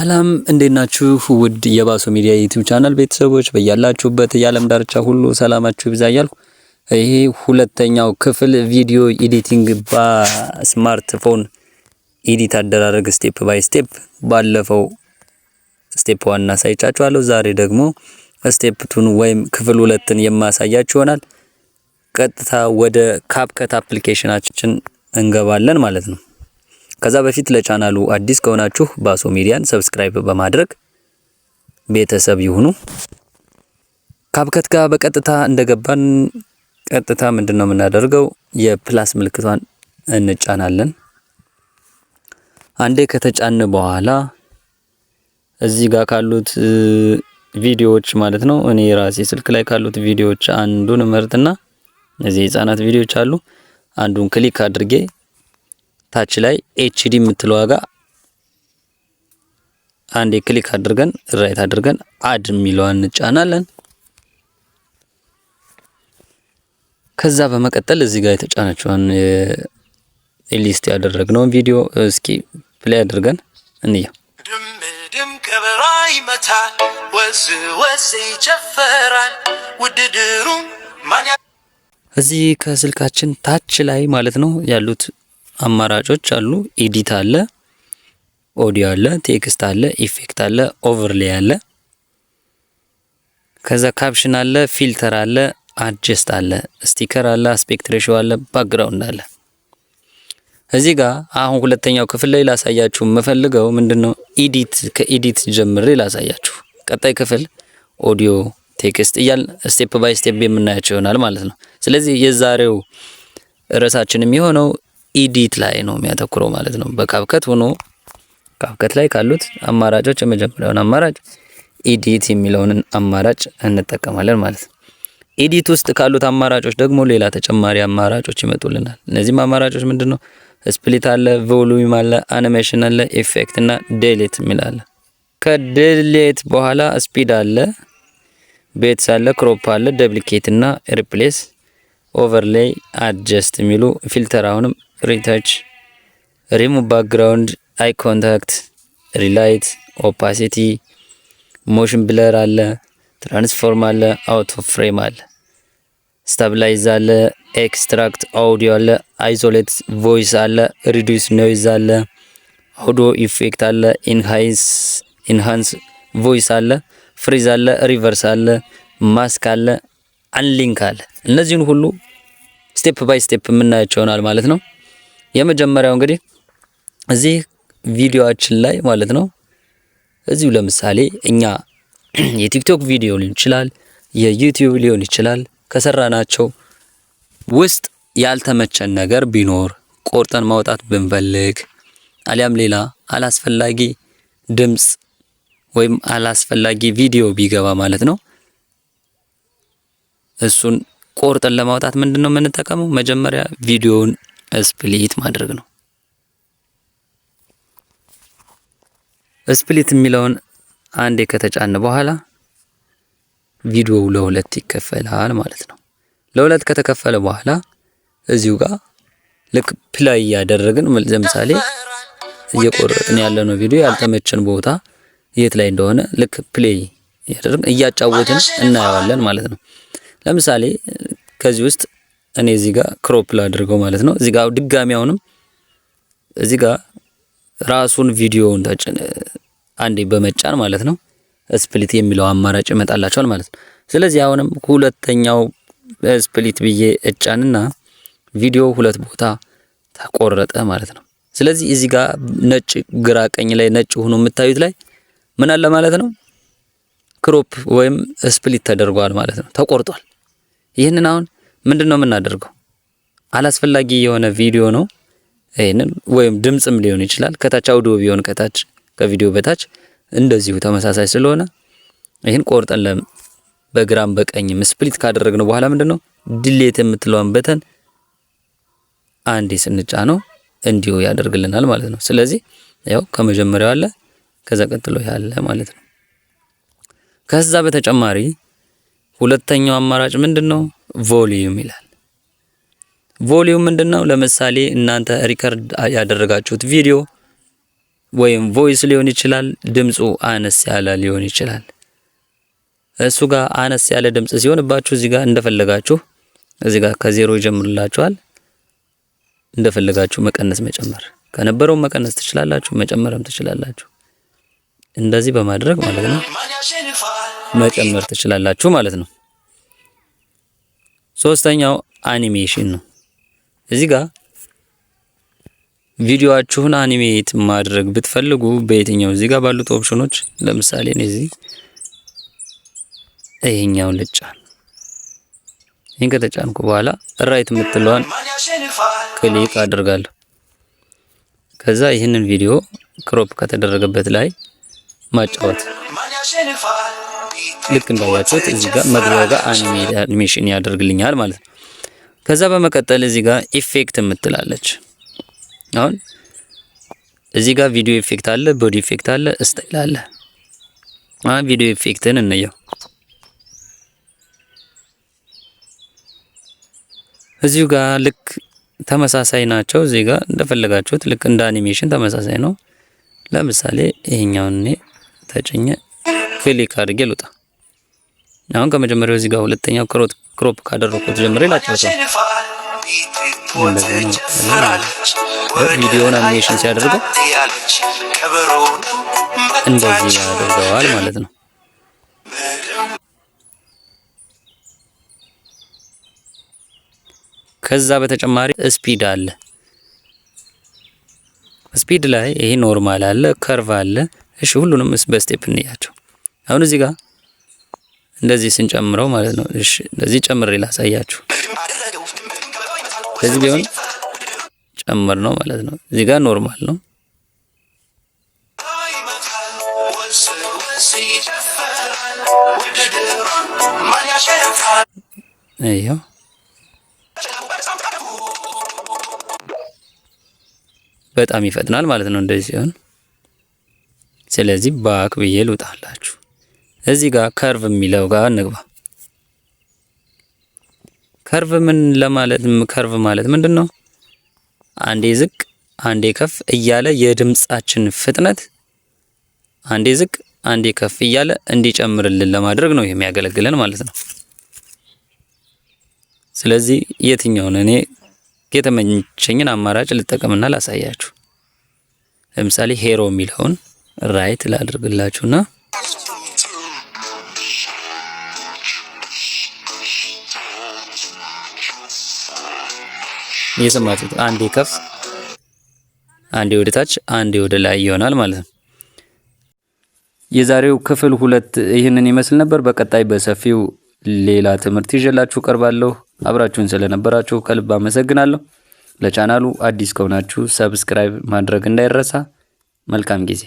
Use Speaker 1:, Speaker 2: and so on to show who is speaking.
Speaker 1: ሰላም እንዴት ናችሁ? ውድ የባሶ ሚዲያ ዩቲዩብ ቻናል ቤተሰቦች በያላችሁበት የዓለም ዳርቻ ሁሉ ሰላማችሁ ይብዛ እያልኩ ይሄ ሁለተኛው ክፍል ቪዲዮ ኤዲቲንግ በስማርትፎን ኤዲት አደራረግ ስቴፕ ባይ ስቴፕ ባለፈው ስቴፕ 1 አሳይቻችኋለሁ። ዛሬ ደግሞ ስቴፕ 2 ወይም ክፍል 2ን የማሳያችሁ ይሆናል። ቀጥታ ወደ ካፕከት አፕሊኬሽናችን እንገባለን ማለት ነው። ከዛ በፊት ለቻናሉ አዲስ ከሆናችሁ ባሶ ሚዲያን ሰብስክራይብ በማድረግ ቤተሰብ ይሁኑ። ካፕከት ጋር በቀጥታ እንደገባን ቀጥታ ምንድነው የምናደርገው? የፕላስ ምልክቷን እንጫናለን። አንዴ ከተጫነ በኋላ እዚህ ጋር ካሉት ቪዲዮዎች ማለት ነው እኔ ራሴ ስልክ ላይ ካሉት ቪዲዮዎች አንዱን መርጥና እዚህ ህፃናት ቪዲዮዎች አሉ። አንዱን ክሊክ አድርጌ ታች ላይ ኤችዲ የምትለው ዋጋ አንዴ ክሊክ አድርገን ራይት አድርገን አድ የሚለውን እንጫናለን። ከዛ በመቀጠል እዚህ ጋር የተጫነችውን ሊስት ያደረግነውን ቪዲዮ እስኪ ፕሌይ አድርገን እንየው። ድም ከበራ ይመታል ወዝ ወዝ ይጨፈራል ውድድሩ ማን እዚህ ከስልካችን ታች ላይ ማለት ነው ያሉት አማራጮች አሉ። ኤዲት አለ፣ ኦዲዮ አለ፣ ቴክስት አለ፣ ኢፌክት አለ፣ ኦቨርሌይ አለ፣ ከዛ ካፕሽን አለ፣ ፊልተር አለ፣ አድጀስት አለ፣ ስቲከር አለ፣ አስፔክት ሬሽዮ አለ፣ ባክግራውንድ አለ። እዚህ ጋር አሁን ሁለተኛው ክፍል ላይ ላሳያችሁ የምፈልገው ምንድነው ኤዲት ከኤዲት ጀምሬ ላሳያችሁ። ቀጣይ ክፍል ኦዲዮ፣ ቴክስት እያል ስቴፕ ባይ ስቴፕ የምናያቸው ይሆናል ማለት ነው። ስለዚህ የዛሬው ርዕሳችን የሚሆነው ኤዲት ላይ ነው የሚያተኩረው ማለት ነው። በካፕከት ሆኖ ካፕከት ላይ ካሉት አማራጮች የመጀመሪያውን አማራጭ ኤዲት የሚለውን አማራጭ እንጠቀማለን ማለት ነው። ኤዲት ውስጥ ካሉት አማራጮች ደግሞ ሌላ ተጨማሪ አማራጮች ይመጡልናል። እነዚህም አማራጮች ምንድነው? ስፕሊት አለ፣ ቮሉም አለ፣ አኒሜሽን አለ፣ ኢፌክት እና ዲሊት የሚላል። ከዲሊት በኋላ ስፒድ አለ፣ ቤትስ አለ፣ ክሮፕ አለ፣ ዱፕሊኬት እና ሪፕሌስ፣ ኦቨርሌይ፣ አድጀስት የሚሉ ፊልተር አሁንም ሪታች፣ ሪሙቭ ባክግራውንድ፣ አይ ኮንታክት፣ ሪላይት፣ ኦፓሲቲ፣ ሞሽን ብለር አለ፣ ትራንስፎርም አለ፣ አውቶ ፍሬም አለ፣ ስታብላይዝ አለ፣ ኤክስትራክት አውዲዮ አለ፣ አይዞሌት ቮይስ አለ፣ ሪዱስ ኖይዝ አለ፣ አውዲዮ ኢፌክት አለ፣ ኢንሃንስ ቮይስ አለ፣ ፍሪዝ አለ፣ ሪቨርስ አለ፣ ማስክ አለ፣ አንሊንክ አለ። እነዚህን ሁሉ ስቴፕ ባይ ስቴፕ የምናያቸው ይሆናል ማለት ነው። የመጀመሪያው እንግዲህ እዚህ ቪዲዮአችን ላይ ማለት ነው እዚሁ ለምሳሌ እኛ የቲክቶክ ቪዲዮ ሊሆን ይችላል፣ የዩቲዩብ ሊሆን ይችላል። ከሰራናቸው ውስጥ ያልተመቸን ነገር ቢኖር ቆርጠን ማውጣት ብንፈልግ አሊያም ሌላ አላስፈላጊ ድምጽ ወይም አላስፈላጊ ቪዲዮ ቢገባ ማለት ነው እሱን ቆርጠን ለማውጣት ምንድነው የምንጠቀመው? መጀመሪያ ቪዲዮውን ስፕሊት ማድረግ ነው። ስፕሊት የሚለውን አንዴ ከተጫነ በኋላ ቪዲዮው ለሁለት ይከፈላል ማለት ነው። ለሁለት ከተከፈለ በኋላ እዚሁ ጋር ልክ ፕላይ ያደረግን ለምሳሌ እየቆረጥን ያለነው ቪዲዮ ያልተመቸን ቦታ የት ላይ እንደሆነ ልክ ፕሌይ ያደረግን እያጫወትን እናየዋለን ማለት ነው። ለምሳሌ ከዚህ ውስጥ እኔ እዚህ ጋር ክሮፕ ላድርገው ማለት ነው። እዚህ ጋር ድጋሚ አሁንም እዚህ ጋር ራሱን ቪዲዮውን አንዴ በመጫን ማለት ነው ስፕሊት የሚለው አማራጭ ይመጣላችኋል ማለት ነው። ስለዚህ አሁንም ሁለተኛው ስፕሊት ብዬ እጫንና ቪዲዮ ሁለት ቦታ ተቆረጠ ማለት ነው። ስለዚህ እዚህ ጋር ነጭ ግራ ቀኝ ላይ ነጭ ሆኖ የምታዩት ላይ ምን አለ ማለት ነው? ክሮፕ ወይም ስፕሊት ተደርጓል ማለት ነው፣ ተቆርጧል። ይህንን አሁን ምንድነው የምናደርገው? አላስፈላጊ የሆነ ቪዲዮ ነው ይሄንን ወይም ድምጽም ሊሆን ይችላል። ከታች አውዲዮ ቢሆን ከታች ከቪዲዮ በታች እንደዚሁ ተመሳሳይ ስለሆነ ይሄን ቆርጠን በግራም በቀኝም ስፕሊት ካደረግነው በኋላ ምንድነው ዲሊት የምትለውን በተን አንዴ ስንጫነው እንዲሁ ያደርግልናል ማለት ነው። ስለዚህ ያው ከመጀመሪያው አለ ከዛ ቀጥሎ ያለ ማለት ነው። ከዛ በተጨማሪ ሁለተኛው አማራጭ ምንድነው? ቮሊዩም ይላል። ቮሊዩም ምንድነው? ለምሳሌ እናንተ ሪከርድ ያደረጋችሁት ቪዲዮ ወይም ቮይስ ሊሆን ይችላል። ድምፁ አነስ ያለ ሊሆን ይችላል። እሱ ጋር አነስ ያለ ድምጽ ሲሆንባችሁ እዚህ ጋር እንደፈለጋችሁ እዚህ ጋር ከዜሮ ይጀምርላችኋል። እንደፈለጋችሁ መቀነስ መጨመር ከነበረው መቀነስ ትችላላችሁ፣ መጨመርም ትችላላችሁ። እንደዚህ በማድረግ ማለት ነው መጨመር ትችላላችሁ ማለት ነው። ሶስተኛው አኒሜሽን ነው። እዚህ ጋር ቪዲዮአችሁን አኒሜት ማድረግ ብትፈልጉ በየትኛው እዚህ ጋር ባሉት ኦፕሽኖች ለምሳሌ እዚህ ይሄኛውን ልጫን። ይሄን ከተጫንኩ በኋላ ራይት የምትለዋን ክሊክ አድርጋለሁ። ከዛ ይህንን ቪዲዮ ክሮፕ ከተደረገበት ላይ ማጫወት ልክ እንዳያችሁት እዚህ ጋር መግቢያው ጋር አኒሜሽን ያደርግልኛል ማለት ነው። ከዛ በመቀጠል እዚህ ጋር ኢፌክት የምትላለች። አሁን እዚህ ጋር ቪዲዮ ኢፌክት አለ፣ ቦዲ ኢፌክት አለ፣ ስታይል አለ። ቪዲዮ ኢፌክትን እንየው። እዚሁ ጋር ልክ ተመሳሳይ ናቸው። እዚህ ጋር እንደፈለጋችሁት ልክ እንደ አኒሜሽን ተመሳሳይ ነው። ለምሳሌ ይሄኛውን እኔ ተጭኘ ክሊክ አድርጌ ልውጣ። አሁን ከመጀመሪያው እዚህ ጋር ሁለተኛው ክሮፕ ካደረኩት ጀምሬ ላጫውተው። ቪዲዮውን አኒሜሽን ሲያደርገው እንደዚህ ያደርገዋል ማለት ነው። ከዛ በተጨማሪ ስፒድ አለ። ስፒድ ላይ ይሄ ኖርማል አለ፣ ከርቭ አለ። እሺ ሁሉንም በስቴፕ እንያቸው። አሁን እዚህ ጋር እንደዚህ ስንጨምረው ማለት ነው። እሺ እንደዚህ ጨምሬ ላሳያችሁ። ስለዚህ ቢሆን ጨምር ነው ማለት ነው። እዚህ ጋር ኖርማል ነው። አይዮ በጣም ይፈጥናል ማለት ነው እንደዚህ ሲሆን። ስለዚህ ባክ ብዬ ልውጣላችሁ። እዚህ ጋር ከርቭ የሚለው ጋር እንግባ። ከርቭ ከርቭ ማለት ምንድነው? አንዴ ዝቅ አንዴ ከፍ እያለ የድምጻችን ፍጥነት አንዴ ዝቅ አንዴ ከፍ እያለ እንዲጨምርልን ለማድረግ ነው የሚያገለግለን ማለት ነው። ስለዚህ የትኛውን እኔ የተመቸኝን አማራጭ ልጠቀምና ላሳያችሁ። ለምሳሌ ሄሮ የሚለውን ራይት ላድርግላችሁና የሰማችሁት አንዴ ከፍ አንዴ ወደ ታች አንዴ ወደ ላይ ይሆናል ማለት ነው። የዛሬው ክፍል 2 ይህንን ይመስል ነበር። በቀጣይ በሰፊው ሌላ ትምህርት ይዤላችሁ ቀርባለሁ። አብራችሁን ስለነበራችሁ ከልብ አመሰግናለሁ። ለቻናሉ አዲስ ከሆናችሁ ሰብስክራይብ ማድረግ እንዳይረሳ። መልካም ጊዜ